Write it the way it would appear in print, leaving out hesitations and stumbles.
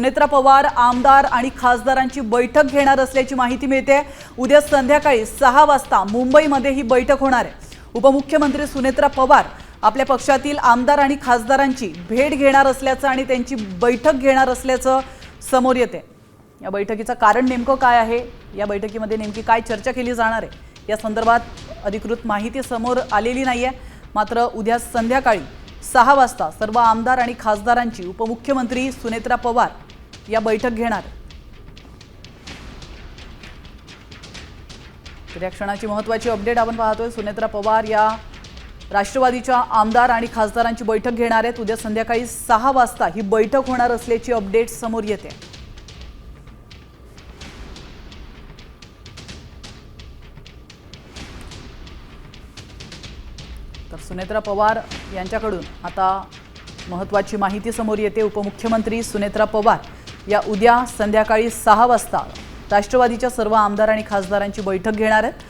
सुनेत्रा पवार आमदार आणि खासदारांची बैठक घेणार असल्याची माहिती मिळते। उद्या संध्याकाळी 6 वाजता मुंबईमध्ये ही बैठक होणार आहे। उपमुख्यमंत्री सुनेत्रा पवार आपल्या पक्षातील आमदार आणि खासदारांची भेट घेणार असल्याचं आणि त्यांची बैठक घेणार असल्याचं समोर येते। या बैठकीचं कारण नेमकं काय आहे, या बैठकीमध्ये नेमकी काय चर्चा केली जाणार आहे, या संदर्भात अधिकृत माहिती समोर आलेली नाहीये। मात्र उद्या संध्याकाळी 6 वाजता सर्व आमदार आणि खासदारांची उपमुख्यमंत्री सुनेत्रा पवार या बैठक घेणार। या क्षणाची महत्त्वाची अपडेट आपण पाहतोय। सुनेत्रा पवार या राष्ट्रवादीच्या आमदार आणि खासदारांची बैठक घेणार आहेत। उद्या संध्याकाळी 6 वाजता ही बैठक होणार असल्याची अपडेट समोर येते। तर सुनेत्रा पवार यांच्याकडून आता महत्त्वाची माहिती समोर येते। उपमुख्यमंत्री सुनेत्रा पवार या उद्या संध्याकाळी 6 वाजता राष्ट्रवादीच्या सर्व आमदार आणि खासदारांची बैठक घेणार आहेत।